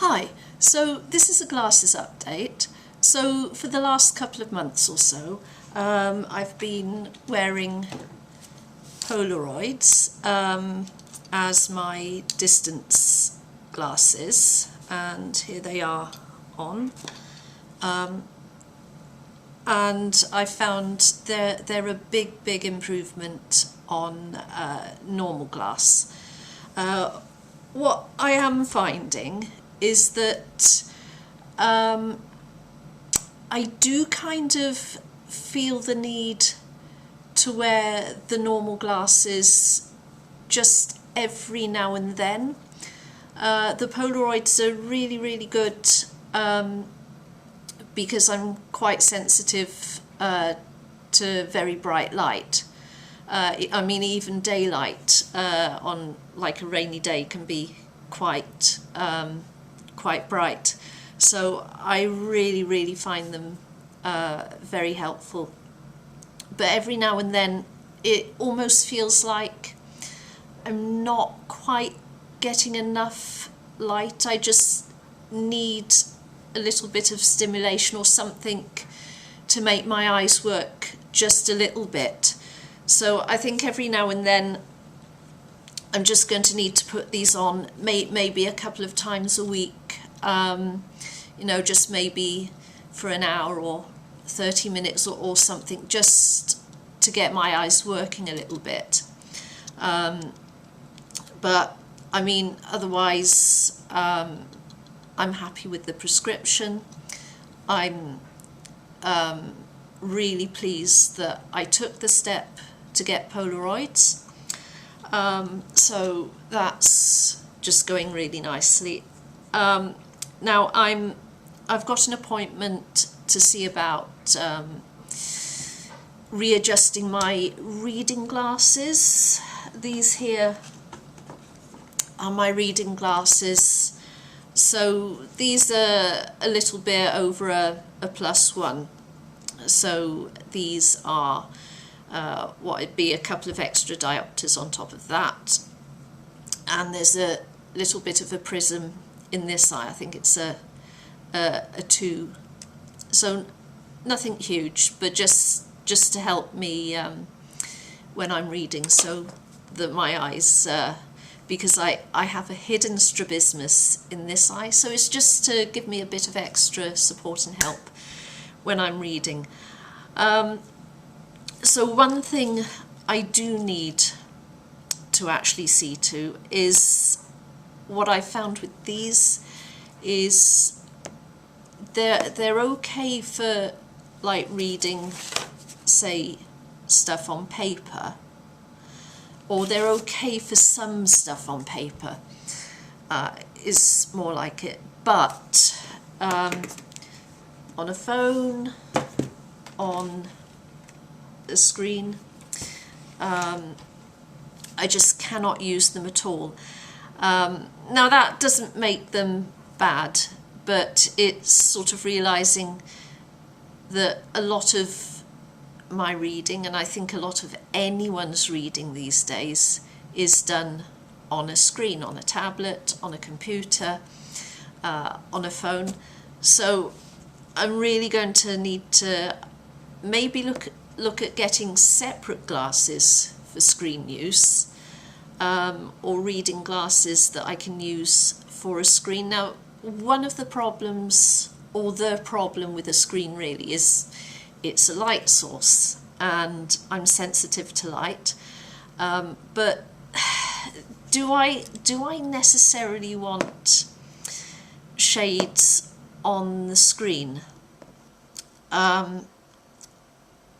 Hi, so this is a glasses update. So for the last couple of months or so, I've been wearing Polaroids as my distance glasses, and here they are on. And I found they're a big improvement on normal glass. What I am finding is that I do kind of feel the need to wear the normal glasses just every now and then. The Polaroids are really good because I'm quite sensitive to very bright light. I mean, even daylight on like a rainy day can be quite bright, so I really find them very helpful. But every now and then it almost feels like I'm not quite getting enough light. I just need a little bit of stimulation or something to make my eyes work just a little bit. So I think every now and then I'm just going to need to put these on maybe a couple of times a week, you know, just maybe for an hour or 30 minutes or something, just to get my eyes working a little bit. But I mean, otherwise I'm happy with the prescription. I'm really pleased that I took the step to get Polaroids. So that's just going really nicely. Now I've got an appointment to see about readjusting my reading glasses. These here are my reading glasses. So these are a little bit over a +1. So these are what it'd be a couple of extra diopters on top of that, and there's a little bit of a prism in this eye. I think it's a 2, so nothing huge, but just to help me when I'm reading, so that my eyes, because I have a hidden strabismus in this eye, so it's just to give me a bit of extra support and help when I'm reading. So one thing I do need to actually see to is what I found with these is they're okay for like reading, say, stuff on paper, or they're okay for some stuff on paper, is more like it, but on a phone, on a screen, I just cannot use them at all. Now that doesn't make them bad, but it's sort of realizing that a lot of my reading, and I think a lot of anyone's reading these days, is done on a screen, on a tablet, on a computer, on a phone. So I'm really going to need to maybe look at getting separate glasses for screen use, or reading glasses that I can use for a screen. Now, one of the problems, or the problem with a screen really, is it's a light source, and I'm sensitive to light. But do I necessarily want shades on the screen?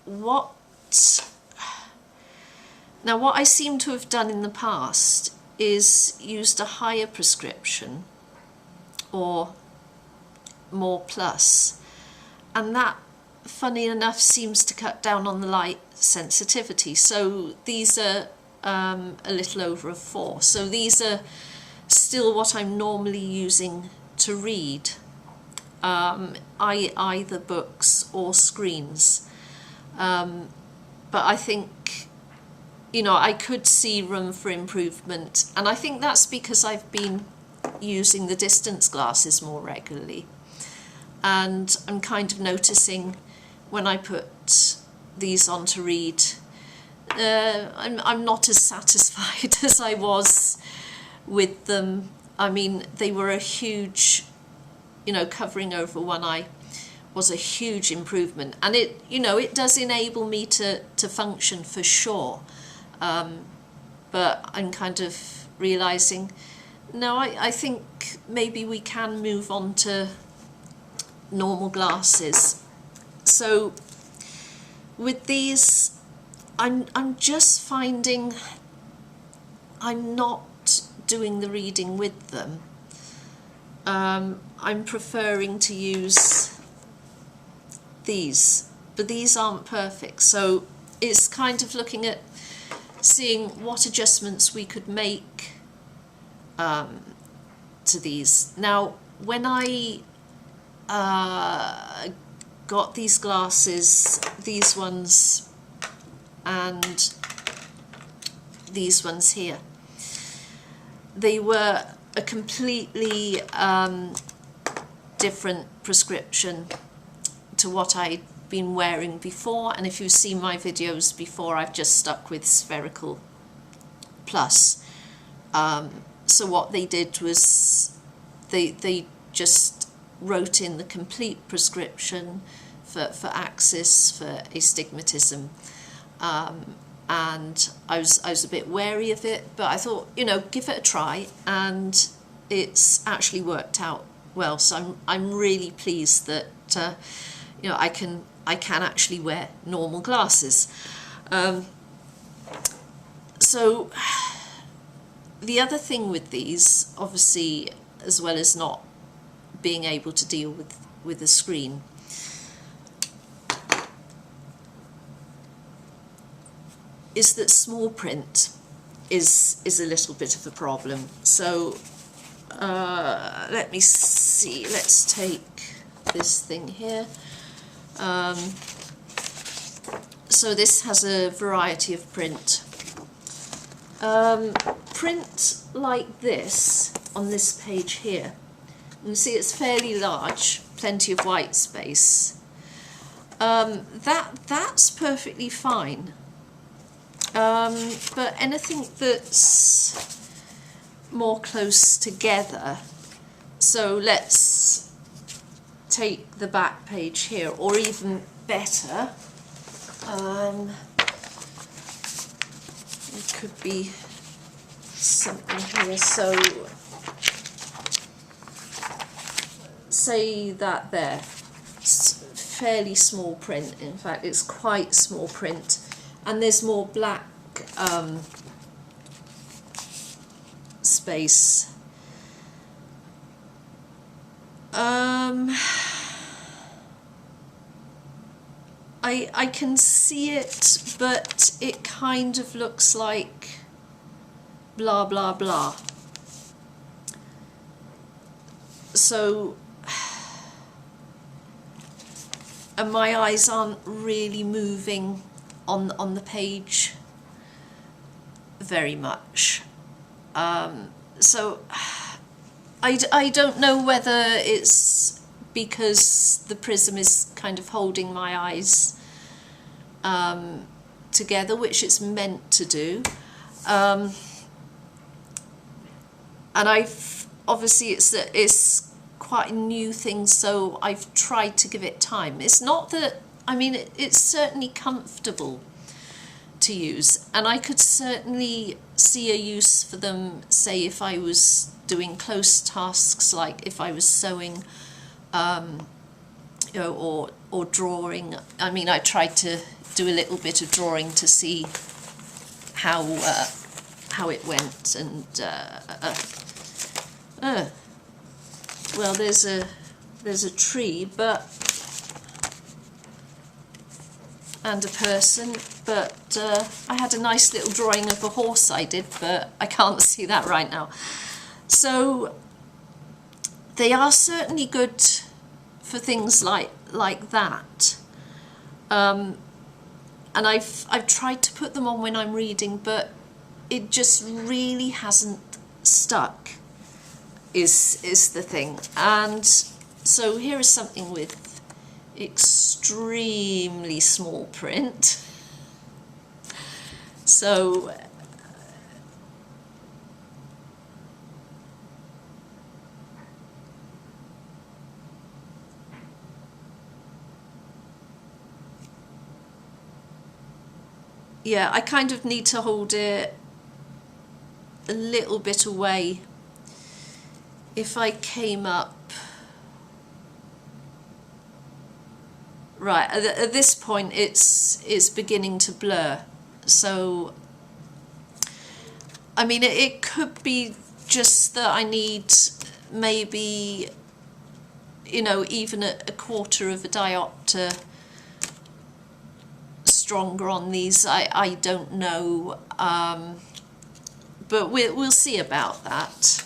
What I seem to have done in the past is used a higher prescription, or more plus, and that, funny enough, seems to cut down on the light sensitivity. So these are a little over a 4. So these are still what I'm normally using to read, either books or screens. But I think, you know, I could see room for improvement, and I think that's because I've been using the distance glasses more regularly, and I'm kind of noticing when I put these on to read, I'm not as satisfied as I was with them. I mean, they were a huge, you know, covering over one eye was a huge improvement, and it, you know, it does enable me to function for sure, but I'm kind of realizing, no, I think maybe we can move on to normal glasses. So with these, I'm just finding I'm not doing the reading with them. I'm preferring to use these, but these aren't perfect, so it's kind of looking at seeing what adjustments we could make to these. Now, when I got these glasses, these ones and these ones here, they were a completely different prescription to what I'd been wearing before, and if you've seen my videos before, I've just stuck with Spherical Plus. So what they did was they just wrote in the complete prescription for Axis, for astigmatism, and I was a bit wary of it, but I thought, you know, give it a try, and it's actually worked out well. So I'm really pleased that you know, I can actually wear normal glasses. So the other thing with these, obviously, as well as not being able to deal with the screen, is that small print is a little bit of a problem. So let me see, let's take this thing here. So this has a variety of print. Print like this on this page here, you can see it's fairly large, plenty of white space. That's perfectly fine. But anything that's more close together, so let's take the back page here, or even better, it could be something here, so say that there, it's fairly small print, in fact it's quite small print, and there's more black space. I can see it, but it kind of looks like blah blah blah. So, and my eyes aren't really moving on the page very much. So I don't know whether it's because the prism is kind of holding my eyes together, which it's meant to do, and I've obviously it's quite a new thing, so I've tried to give it time. It's not that, I mean, it's certainly comfortable to use, and I could certainly see a use for them, say if I was doing close tasks, like if I was sewing, you know, or drawing. I mean, I tried to do a little bit of drawing to see how it went, and well, there's a tree, but and a person, but I had a nice little drawing of a horse I did, but I can't see that right now. So they are certainly good for things like that, and I've tried to put them on when I'm reading, but it just really hasn't stuck. is the thing. And so here is something with extremely small print. So yeah, I kind of need to hold it a little bit away. If I came up, right, at this point it's beginning to blur. So, I mean, it could be just that I need maybe, you know, even a quarter of a diopter stronger on these. I don't know, but we'll see about that.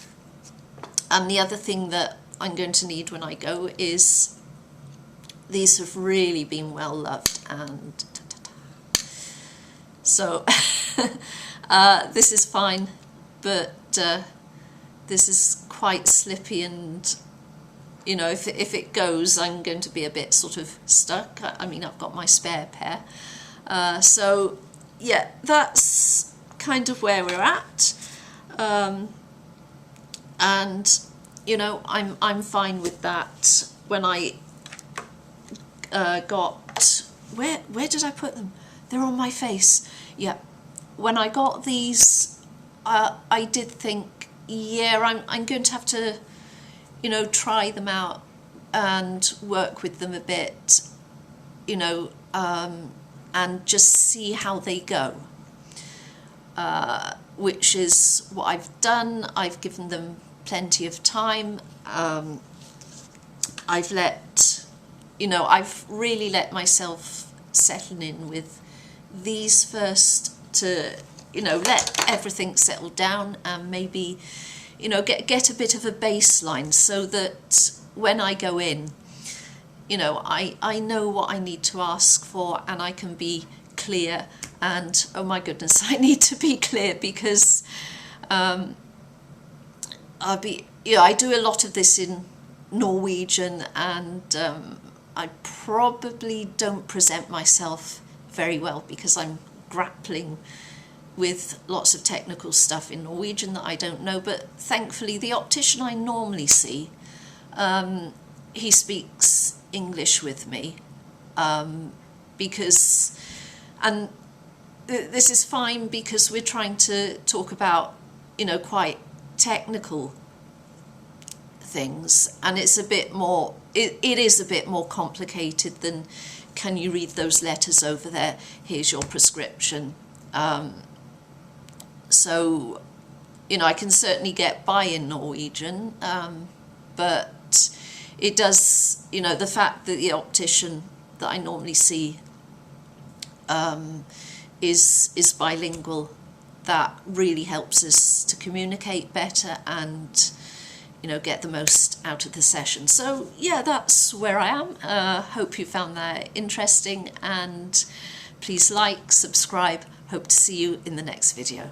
And the other thing that I'm going to need when I go is, these have really been well loved, and so this is fine, but this is quite slippy, and you know, if it goes, I'm going to be a bit sort of stuck. I mean, I've got my spare pair, so yeah, that's kind of where we're at. And you know, I'm fine with that. When I got, where did I put them? They're on my face. Yeah, when I got these, I did think, yeah, I'm going to have to, you know, try them out and work with them a bit, you know, and just see how they go. Which is what I've done. I've given them plenty of time. I've let, you know, I've really let myself settle in with these first to, you know, let everything settle down and maybe, you know, get a bit of a baseline so that when I go in, you know, I know what I need to ask for and I can be clear. And oh my goodness, I need to be clear because I do a lot of this in Norwegian, and I probably don't present myself very well because I'm grappling with lots of technical stuff in Norwegian that I don't know. But thankfully the optician I normally see, he speaks English with me, because, and this is fine because we're trying to talk about, you know, quite technical things, and it's a bit more, it is a bit more complicated than, can you read those letters over there, here's your prescription. So, you know, I can certainly get by in Norwegian, but it does, you know, the fact that the optician that I normally see is bilingual, that really helps us to communicate better and, you know, get the most out of the session. So yeah, that's where I am. Hope you found that interesting, and please like, subscribe. Hope to see you in the next video.